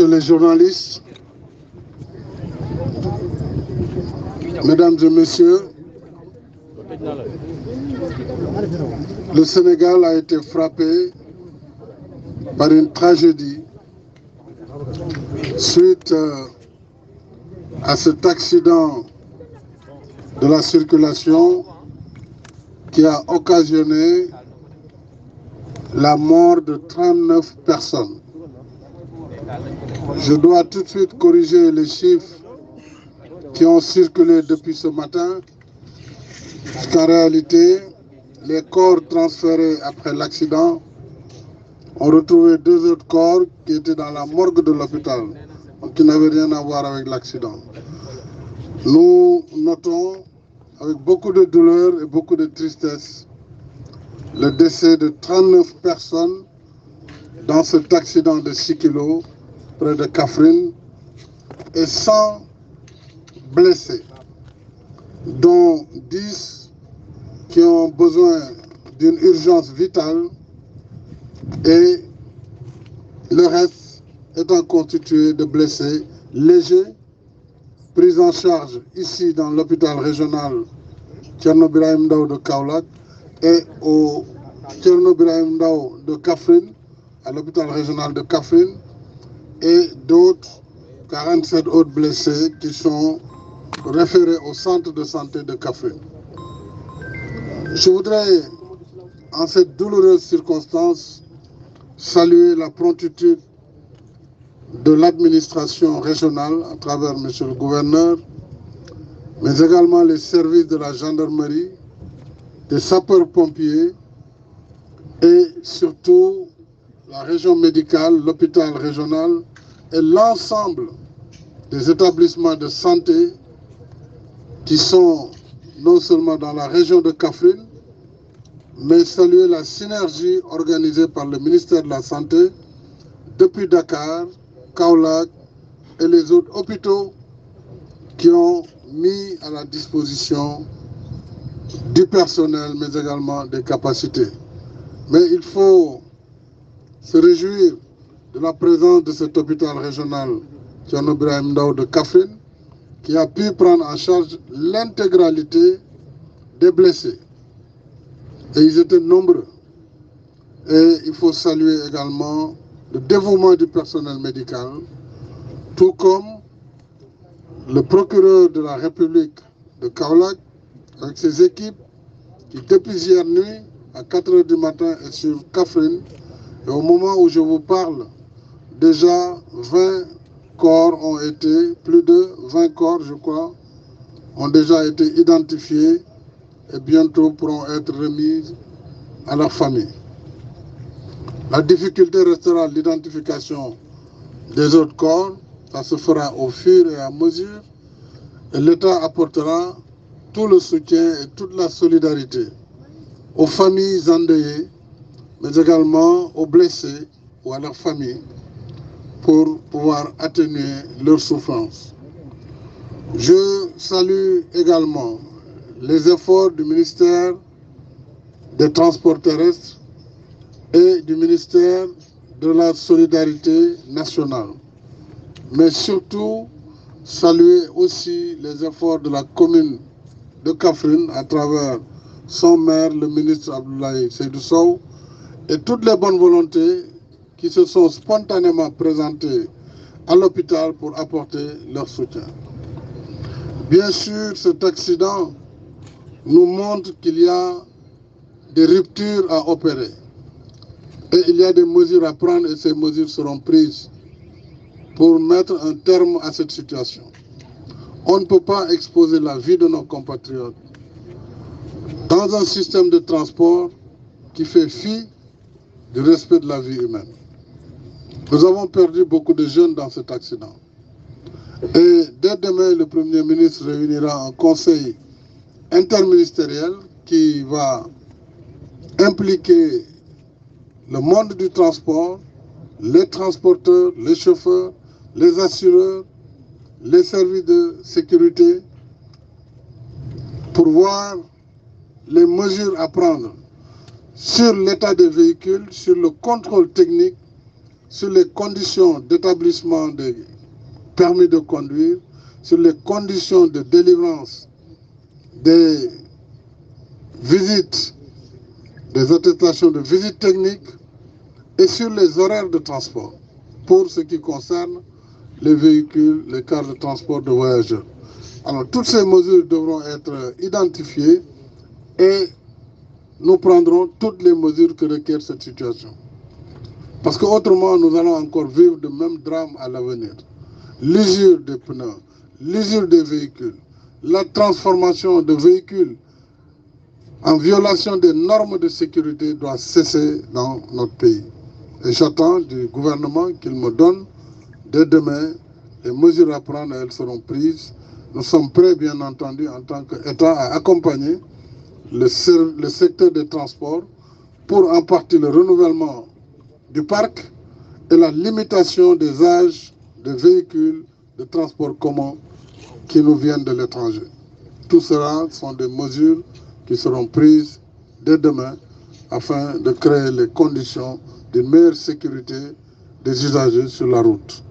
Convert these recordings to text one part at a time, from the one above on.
Messieurs les journalistes, Mesdames et Messieurs, le Sénégal a été frappé par une tragédie suite à cet accident de la circulation qui a occasionné la mort de 39 personnes. Je dois tout de suite corriger les chiffres qui ont circulé depuis ce matin, parce qu'en réalité, les corps transférés après l'accident ont retrouvé 2 autres corps qui étaient dans la morgue de l'hôpital, donc qui n'avaient rien à voir avec l'accident. Nous notons avec beaucoup de douleur et beaucoup de tristesse le décès de 39 personnes dans cet accident de 6 kilos près de Kaffrine et 100 blessés, dont 10 qui ont besoin d'une urgence vitale et le reste étant constitué de blessés légers, pris en charge ici dans l'hôpital régional Thierno Birahim Ndao de Kaolack et au Thierno Birahim Ndao de Kaffrine, à l'hôpital régional de Kaffrine, et d'autres 47 autres blessés qui sont référés au centre de santé de Kaffrine. Je voudrais, en cette douloureuse circonstance, saluer la promptitude de l'administration régionale à travers Monsieur le gouverneur, mais également les services de la gendarmerie, des sapeurs-pompiers et surtout la région médicale, l'hôpital régional et l'ensemble des établissements de santé qui sont non seulement dans la région de Kaffrine, mais saluer la synergie organisée par le ministère de la Santé depuis Dakar, Kaolack et les autres hôpitaux qui ont mis à la disposition du personnel, mais également des capacités. Mais il faut se réjouir de la présence de cet hôpital régional Thierno Birahim Ndao de Kaffrine, qui a pu prendre en charge l'intégralité des blessés. Et ils étaient nombreux. Et il faut saluer également le dévouement du personnel médical, tout comme le procureur de la République de Kaolack, avec ses équipes, qui depuis hier nuit, à 4 h du matin, est sur Kaffrine. Et au moment où je vous parle, déjà 20 corps ont été, plus de 20 corps, je crois, ont déjà été identifiés et bientôt pourront être remis à leur famille. La difficulté restera l'identification des autres corps, ça se fera au fur et à mesure, et l'État apportera tout le soutien et toute la solidarité aux familles endeuillées, mais également aux blessés ou à leurs familles, pour pouvoir atténuer leurs souffrances. Je salue également les efforts du ministère des Transports terrestres et du ministère de la Solidarité nationale. Mais surtout, saluer aussi les efforts de la commune de Kaffrine à travers son maire, le ministre Abdoulaye Seydou Sow, et toutes les bonnes volontés qui se sont spontanément présentées à l'hôpital pour apporter leur soutien. Bien sûr, cet accident nous montre qu'il y a des ruptures à opérer. Et il y a des mesures à prendre et ces mesures seront prises pour mettre un terme à cette situation. On ne peut pas exposer la vie de nos compatriotes dans un système de transport qui fait fi du respect de la vie humaine. Nous avons perdu beaucoup de jeunes dans cet accident. Et dès demain, le Premier ministre réunira un conseil interministériel qui va impliquer le monde du transport, les transporteurs, les chauffeurs, les assureurs, les services de sécurité, pour voir les mesures à prendre sur l'état des véhicules, sur le contrôle technique, sur les conditions d'établissement des permis de conduire, sur les conditions de délivrance des visites, des attestations de visite technique et sur les horaires de transport pour ce qui concerne les véhicules, les cars de transport de voyageurs. Alors, toutes ces mesures devront être identifiées et nous prendrons toutes les mesures que requiert cette situation. Parce qu'autrement, nous allons encore vivre de même drame à l'avenir. L'usure des pneus, l'usure des véhicules, la transformation de véhicules en violation des normes de sécurité doit cesser dans notre pays. Et j'attends du gouvernement qu'il me donne dès demain les mesures à prendre, elles seront prises. Nous sommes prêts, bien entendu, en tant qu'État, à accompagner le secteur des transports pour en partie le renouvellement du parc et la limitation des âges des véhicules de transport commun qui nous viennent de l'étranger. Tout cela sont des mesures qui seront prises dès demain afin de créer les conditions d'une meilleure sécurité des usagers sur la route.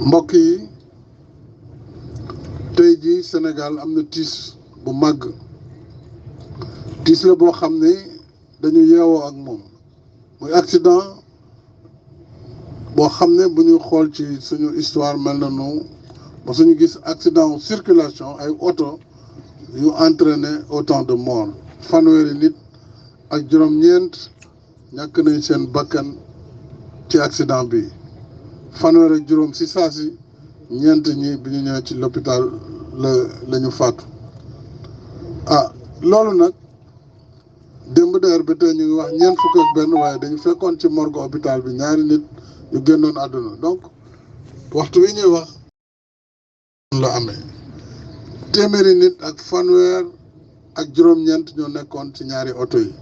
mbokk yi tey jii Sénégal am na tiis bu màgg tiis la boo xam ne dañu yeewoo ak moom muy accident boo xam ne bu ñuy xool ci suñu histoire mel na nu ba suñu gis accident circulation ay oto yu entraîné autant de morts fanweeri nit ak juróom-ñeent ñàkk nañ seen bakkan ci accident bi fanweer ak juróom si saa si ñeent ñi bi ñu ñëwee ci l'hôpital la ñu faatu loolu nag démb deer bi tey ñu ngi wax ñeent fukk ak benn waaye dañu fekkoon ci morgue hôpital bi ñaari nit ñu génnoon àdduna donc waxtu wi ñuy wax la amee téeméeri nit ak fanweer ak juróom-ñeent ñoo nekkoon ci ñaari oto yi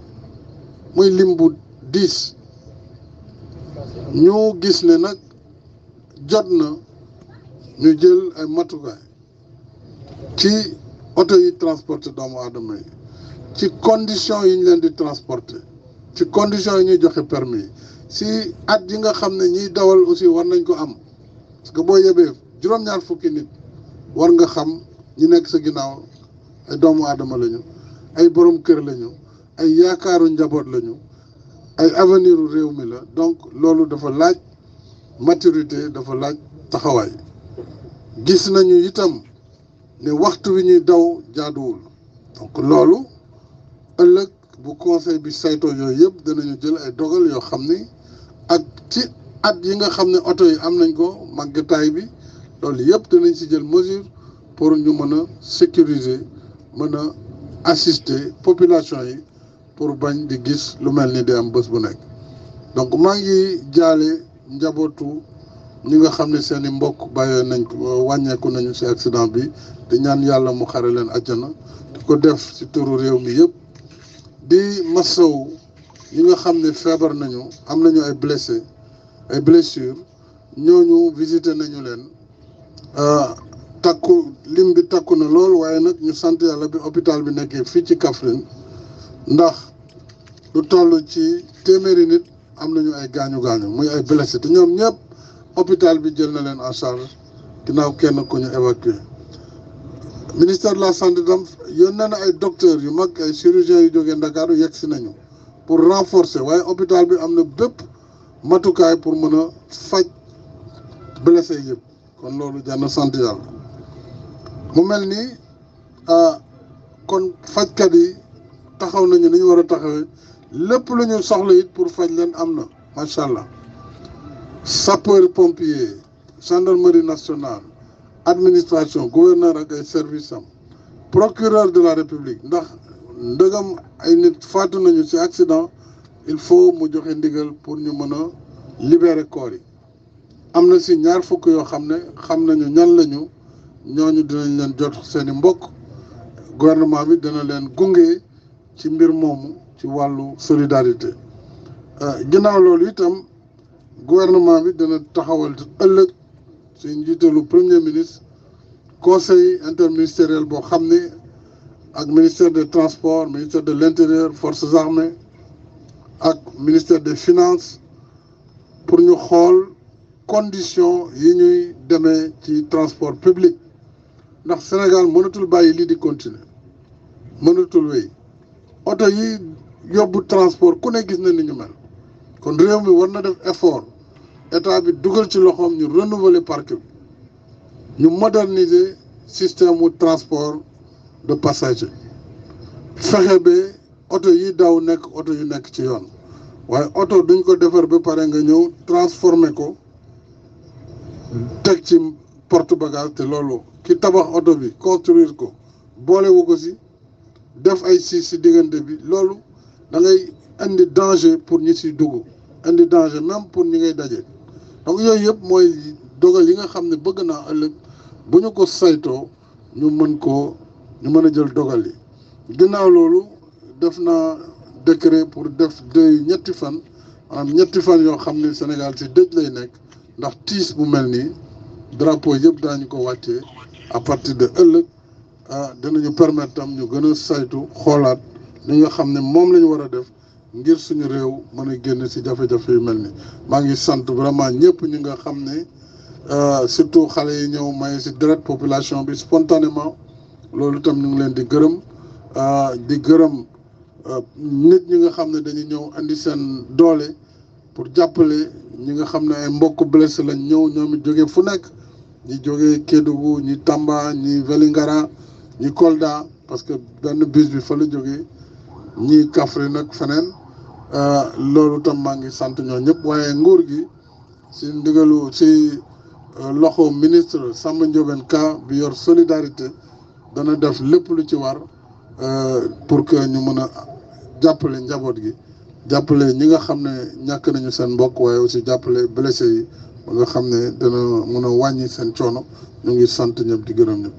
muy lim bu 10 ñu gis ne nag jot na ñu jël ay matukaay ci oto yi transporté doomu aadama yi ci condition yi ñu leen di transporter ci condition yi ñuy joxe permis si at yi nga xam ne ñiy dawal aussi war nañ ko am parce que boo yebee juróom-ñaar fukki nit war nga xam ñi nekk sa ginnaaw ay doomu aadama lañu ay borom kër lañu ay yaakaaru njaboot lañu ay avenir u réew mi la donc loolu dafa laaj maturité dafa laaj taxawaay gis nañu itam ne waxtu wi ñuy daw jaaduwul donc loolu ëllëg bu conseil bi saytoo yooyu yëpp danañu jël ay dogal yoo xam ni ak ci at yi nga xam ne oto yi am nañ ko màggataay bi loolu yëpp danañ si jël mesure pour ñu mën a sécuriser mën a assister population yi pour bañ di gis lu mel ni di am bés bu nekk donc maa ngi jaale njabootu ñi nga xam ne seen i mbokk bàyyee nañ ko wàññeeku nañu ci accident bi di ñaan yàlla mu xare leen àjjana di ko def ci turu réew mi yëpp di masaw ñi nga xam ne feebar nañu am nañu ay blessures ñooñu visité nañu leen lim bi takku na lool waaye nag ñu sant yàlla bi hôpital bi nekkee fii ci Kaffrine ndax lu toll ci téeméeri nit am nañu ay gaañu muy ay blessé te ñoom ñëpp hôpital bi jël na leen en charge ginnaaw kenn ku ñu évacué ministère de la santé tam yónnee na ay docteurs yu mag ay chirurgiens yu jógee Ndakaaru yegg si nañu pour renforcer waaye hôpital bi am na bépp matukaay pour mën a faj blessé yëpp kon loolu jar na sant yàlla mu mel ni kon fajkat yi taxaw nañu ni ñu war a taxawee lépp lu ñu soxla it pour faj leen am na macha allah sapeur pompier gendarmerie nationale administration gouverneur ak ay service am procureur de la république ndax ndëgam ay nit faatu nañu ci accident il faut mu joxe ndigal pour ñu mën a libérer corps yi am na si ñaar fukk yoo xam ne xam nañu ñan lañu ñooñu dinañ leen jot seeni mbokk gouvernement bi dina leen gunge ci mbir moomu ci wàllu solidarité ginnaaw loolu itam gouvernement bi dina taxawal ëllëg ci njiitalu premier ministre conseil interministériel boo xam ne ak ministère des transports ministère de l'intérieur forces armées ak ministère des finances pour ñu xool condition yi ñuy demee ci transport public ndax Sénégal mënatul bàyyi lii di continuer mënatul wéy oto yi yóbbu transport ku ne gis na ni ñu mel kon réew mi war na def effort état bi dugal ci loxoom ñu renouveler parc bi ñu moderniser système mu transport de passager fexe ba oto yi daw nekk oto yu nekk ci yoon waaye oto duñ ko defar ba pare nga ñëw transformer ko teg ci porte bagage te loolu ki tabax oto bi construire ko boolewu ko si def ay si diggante bi loolu da ngay indi danger pour ñi si dugg indi danger même pour ñi ngay daje donc yooyu yëpp mooy dogal yi nga xam ne bëgg naa ëllëg bu ñu ko saytoo ñu mën a jël dogal yi ginnaaw loolu def naa décret pour def deuil ñetti fan yoo xam ne Sénégal si dëj lay nekk ndax tiis bu mel nii drapeau yëpp daañu ko wàccee à partir de ëllëg dinañu permettre tam ñu gën a saytu xoolaat li nga xam ne moom la ñu war a def ngir suñu réew mën a génn si jafe-jafe yu mel ni maa ngi sant vraiment ñëpp ñi nga xam ne surtout xale yi ñëw may si deret population bi spontanément loolu tam ñu ngi leen di gërëm nit ñi nga xam ne dañuy ñëw andi seen doole pour jàppale ñi nga xam ne ay mbokk blessé lañ ñëw ñoom it jógee fu nekk ñi jógee Kédougou ñi Tamba ñi Vélingara ñi Kolda parce que benn bus bi fa la jógee ñi Kaffrine nag feneen loolu tam maa ngi sant ñoo ñëpp waaye nguur gi si ndigalu si loxo ministre Samba Ndiobène Ka bi yor solidarité dana def lépp lu ci war pour que ñu mën a jàppale njaboot gi jàppale ñi nga xam ne ñàkk nañu seen mbokk waaye aussi jàppale blessé yi ba nga xam ne dana mën a wàññi seen coono ñu ngi sant ñëpp di gërëm ñëpp